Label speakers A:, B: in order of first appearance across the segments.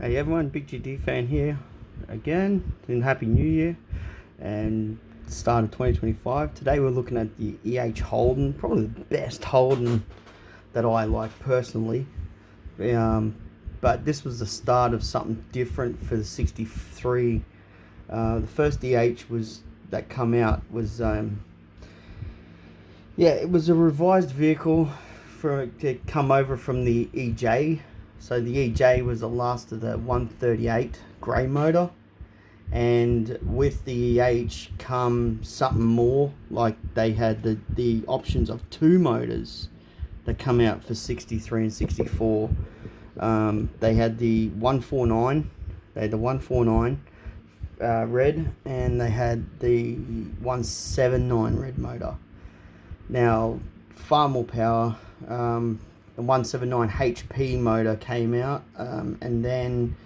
A: Hey everyone, Big GD fan here again, and Happy New Year and start of 2025. Today we're looking at the Holden, probably the best Holden that I like personally. But this was the start of something different for the 63. The first was that come out was it was a revised vehicle for it to come over from the EJ. So the EJ was the last of the 138 grey motor, and with the come something more, like they had the options of two motors that come out for 63 and 64. They had the 149, red, and they had the 179 red motor. Now, far more power. The 179 HP motor came out, and then,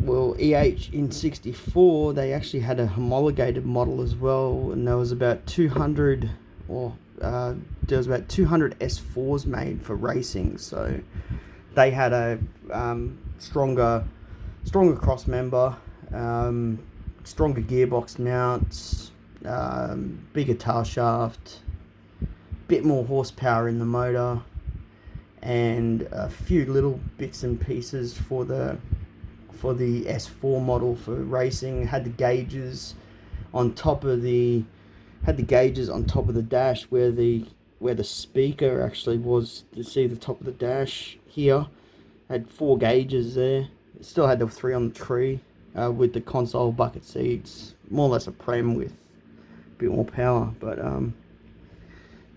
A: well, in 64 they actually had a homologated model as well, and there was about 200 S4s made for racing. So they had a stronger cross member, stronger gearbox mounts, bigger tail shaft, bit more horsepower in the motor, and a few little bits and pieces for the S4 model for racing. Had the gauges on top of the dash where the speaker actually was. To see the top of the dash here, had 4 gauges there. It still had the 3 on the tree, with the console bucket seats, more or less a Prem with a bit more power. But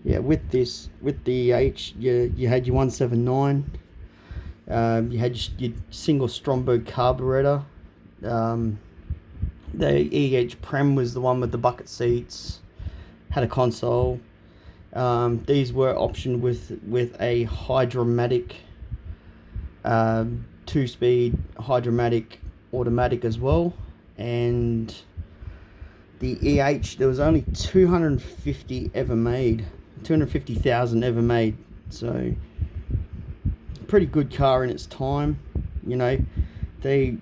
A: yeah, with the you had your 179. You had your single Stromberg carburetor. The Prem was the one with the bucket seats, had a console. These were optioned with a Hydromatic, 2-speed Hydromatic automatic as well. And the there was only 250,000 ever made, so pretty good car in its time. You know, they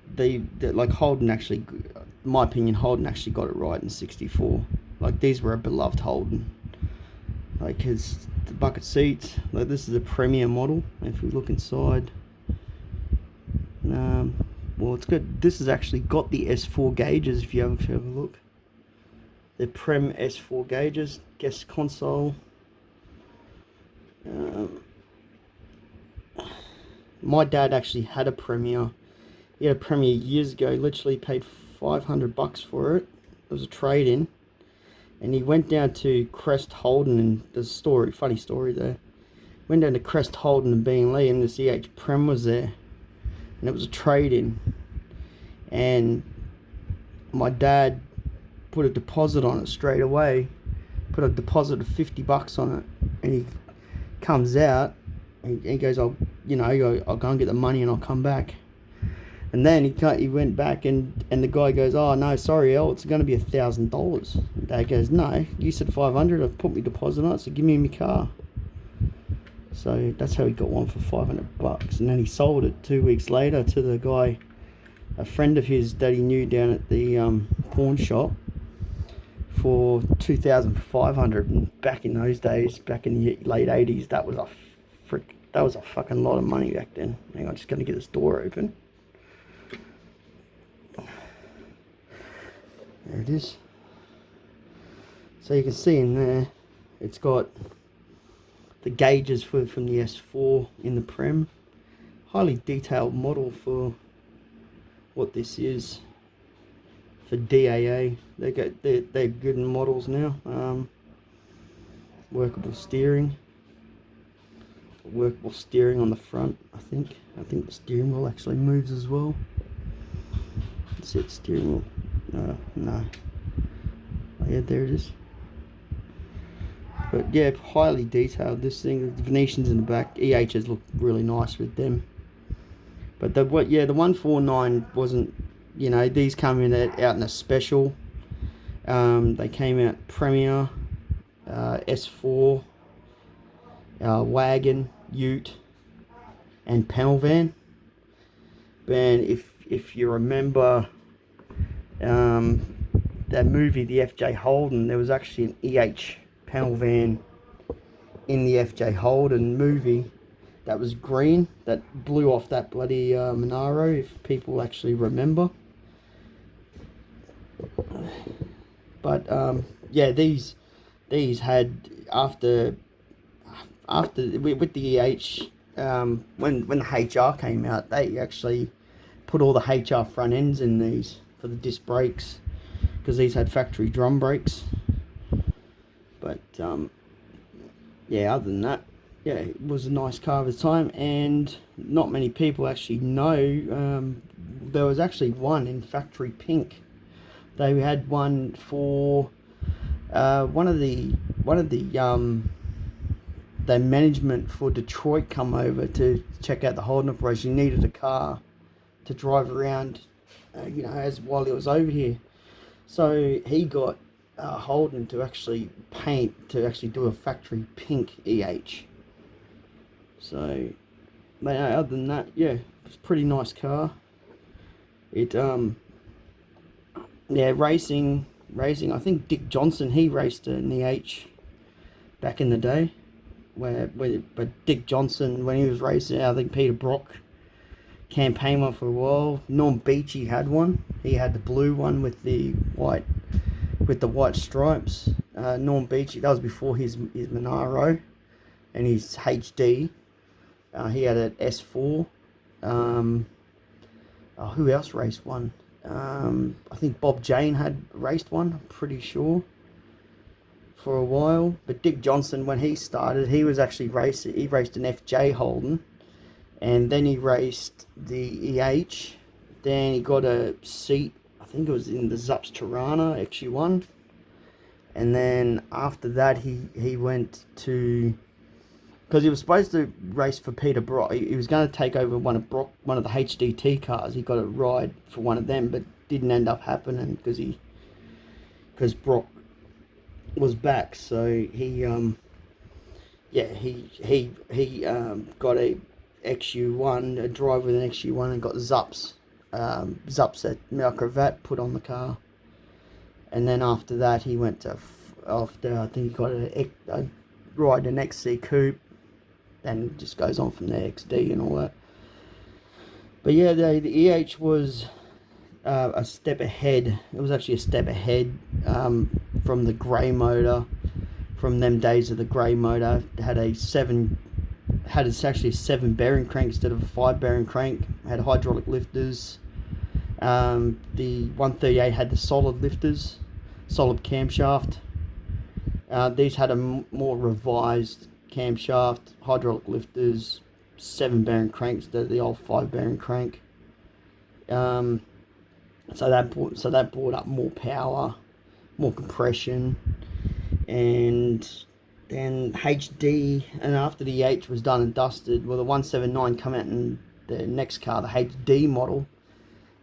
A: like Holden actually, in my opinion, Holden actually got it right in 64. Like, these were a beloved Holden. Like, his the bucket seats, like, this is a Premier model. If we look inside, well, it's good. This has actually got the S4 gauges. If you have a look, the Prem S4 gauges, guest console. My dad actually had a Premier. He had a Premier years ago. Literally paid $500 for it. It was a trade-in, and he went down to Crest Holden, and there's a story, funny story there. Went down to Crest Holden and Lee, and this Prem was there, and it was a trade-in. And my dad put a deposit on it straight away. Put a deposit of $50 on it, and he comes out and he goes, I'll go and get the money and I'll come back. And then he went back, and the guy goes, oh no, sorry El, it's going to be $1,000. Dad goes, no, you said 500, I've put my deposit on it, so give me my car. So that's how he got one for $500. And then he sold it 2 weeks later to the guy, a friend of his that he knew down at the pawn shop, for $2,500. And back in those days, back in the late 80s, that was a fucking lot of money back then. Hang on, I'm just going to get this door open. There it is. So you can see in there, it's got the gauges from the S4 in the Prem. Highly detailed model for what this is. For DAA, they're good models now. Workable steering on the front. I think the steering wheel actually moves as well. Let's see, steering wheel. No. Oh yeah, there it is. But yeah, highly detailed. This thing, the Venetians in the back. EHs look really nice with them. But the 149 wasn't. You know, these come out in a special. They came out Premier, S4, wagon, ute, and panel van. Ben, if you remember that movie, the FJ Holden, there was actually an EH panel van in the FJ Holden movie that was green, that blew off that bloody Monaro, if people actually remember. But yeah, these had after with the EH, when the HR came out, they actually put all the HR front ends in these for the disc brakes, because these had factory drum brakes. But yeah, other than that, yeah, it was a nice car of its time, and not many people actually know there was actually one in factory pink. They had one for one of the management for Detroit come over to check out the Holden operation. He needed a car to drive around, as while he was over here. So he got Holden to actually do a factory pink EH. So, but other than that, yeah, it's a pretty nice car. It yeah, racing. I think Dick Johnson, he raced an EH back in the day. But Dick Johnson, when he was racing, I think Peter Brock campaigned one for a while. Norm Beachy had one. He had the blue one with the white stripes. Norm Beachy, that was before his Monaro and his HD. He had an S4. Who else raced one? I think Bob Jane had raced one, I'm pretty sure, for a while. But Dick Johnson, when he started, he raced an FJ Holden, and then he raced the EH. Then he got a seat, I think it was in the Zups Tirana XU1. And then after that, he went to, because he was supposed to race for Peter Brock. He was going to take over one of the HDT cars. He got a ride for one of them, but didn't end up happening because Brock was back. So he got a XU1, a drive with an XU1, and got Zups at Malcravat put on the car. And then after that, he went to I think he got a ride an XC coupe. Then it just goes on from there, XD and all that. But yeah, the EH was a step ahead. It was actually a step ahead from the grey motor, from them days of the grey motor. It had actually a 7 bearing crank instead of a 5 bearing crank. It had hydraulic lifters. The 138 had the solid lifters, solid camshaft. These had a more revised camshaft, hydraulic lifters, 7 bearing cranks instead of the old 5 bearing crank. So that brought up more power, more compression, and then HD. And after the H was done and dusted, well, the 179 come out in the next car, the HD model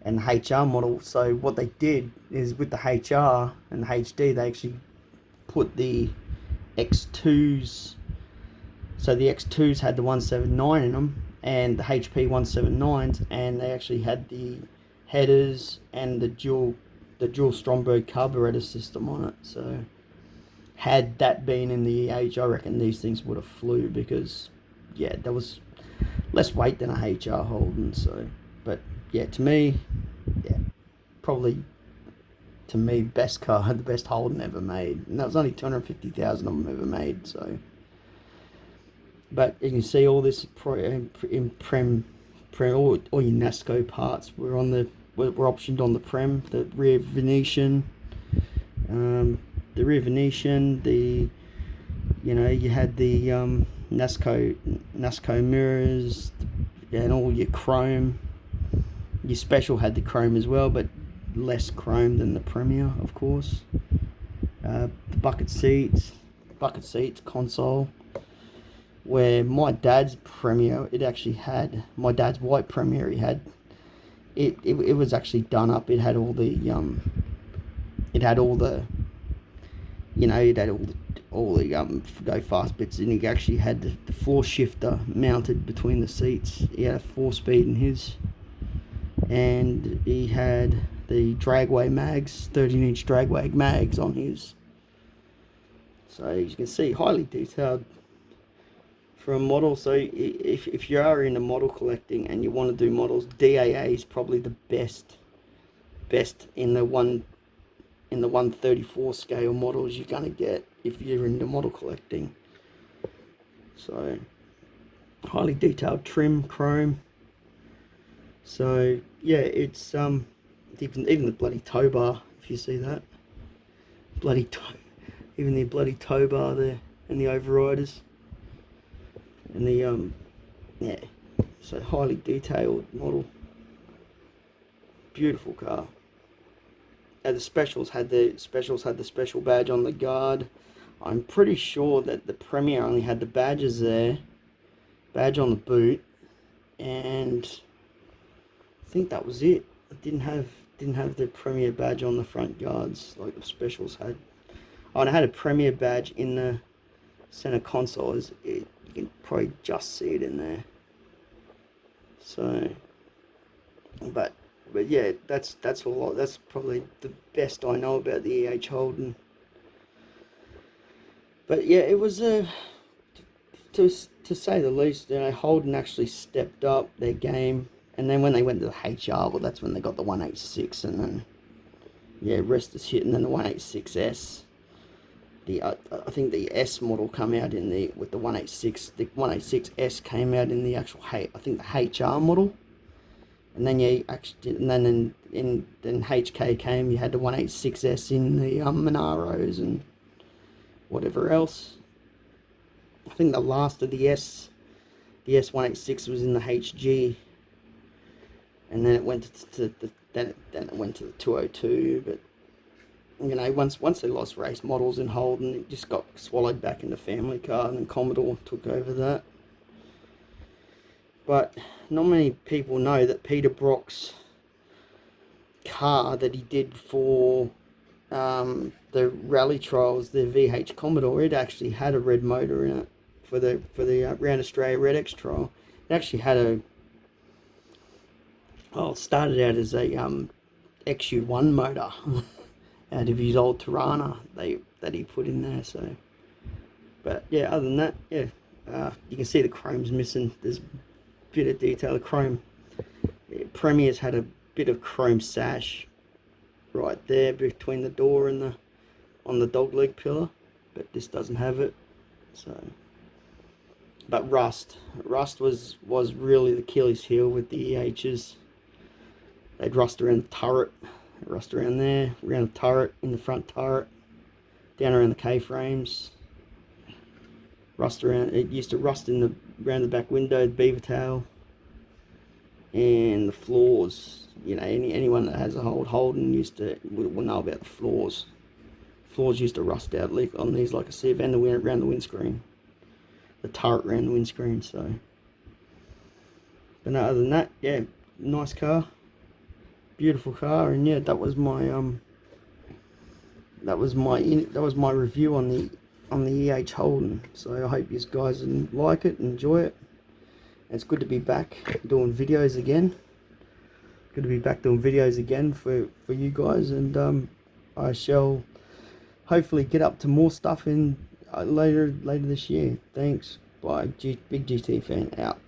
A: and the HR model. So what they did is, with the HR and the HD, they actually put the X2s. So the X2s had the 179 in them, and the HP 179s, and they actually had the headers and the dual Stromberg carburetor system on it. So had that been in the EH, I reckon these things would have flew, because yeah, there was less weight than a HR Holden. So, but yeah, to me, best car, the best Holden ever made, and that was only 250,000 of them ever made. So, but you can see all this in Prem, all your NASCO parts were optioned on the Prem. The rear Venetian, you had the NASCO mirrors, and all your chrome. Your Special had the chrome as well, but less chrome than the Premier, of course. The bucket seats, console. Where my dad's Premier, my dad's white Premier, it was actually done up. It had all the go fast bits, and he actually had the 4 shifter mounted between the seats. He had a 4-speed in his. and he had the dragway mags, 13-inch dragway mags on his. So as you can see, highly detailed for a model. So if you are into model collecting and you want to do models, DAA is probably the best in the 134 scale models you're gonna get if you're into model collecting. So highly detailed trim, chrome. So yeah, it's even the bloody tow bar, if you see that, even the bloody tow bar there, and the overriders, and the yeah, so highly detailed model, beautiful car. The specials had the special badge on the guard. I'm pretty sure that the Premier only had the badges there, badge on the boot, and I think that was it. It didn't have the Premier badge on the front guards like the specials had. Oh, and it had a Premier badge in the center console. You can probably just see it in there. So, but yeah, that's all. That's probably the best I know about the Holden. But yeah, it was to say the least. Holden actually stepped up their game, and then when they went to the HR, well, that's when they got the 186, and then yeah, rest is hit, and then the 186S. I think the S model came out with the 186. The 186S came out in the actual I think the HR model. And then then HK came. You had the 186S in the Monaros and whatever else. I think the last of the S186 was in the HG, and then it went to the then it went to the 202. But once they lost race models in Holden, it just got swallowed back into family car, and then Commodore took over that. But not many people know that Peter Brock's car that he did for the rally trials, the VH Commodore, it actually had a red motor in it for the Round Australia Red X trial. It actually had started out as a XU1 motor out of his old Tirana that he put in there. So, but yeah, other than that, yeah, you can see the chrome's missing. There's bit of detail. The chrome, Premier's had a bit of chrome sash right there between the door and on the dog leg pillar, but this doesn't have it. So, but rust was really the Achilles heel with the EHs. They'd rust around the turret, rust around there, around the turret, in the front turret, down around the K-frames. Rust around. It used to rust around the back window, the beaver tail, and the floors. Anyone that has a Holden will know about the floors. Floors used to rust out on these like a sieve, and around the windscreen, the turret around the windscreen. So, but no, other than that, yeah, nice car, beautiful car, and yeah, that was my review on the EH Holden. So I hope you guys like it, enjoy it. It's good to be back doing videos again. Good to be back doing videos again for you guys, and I shall hopefully get up to more stuff in later this year. Thanks. Bye. Big GT fan out.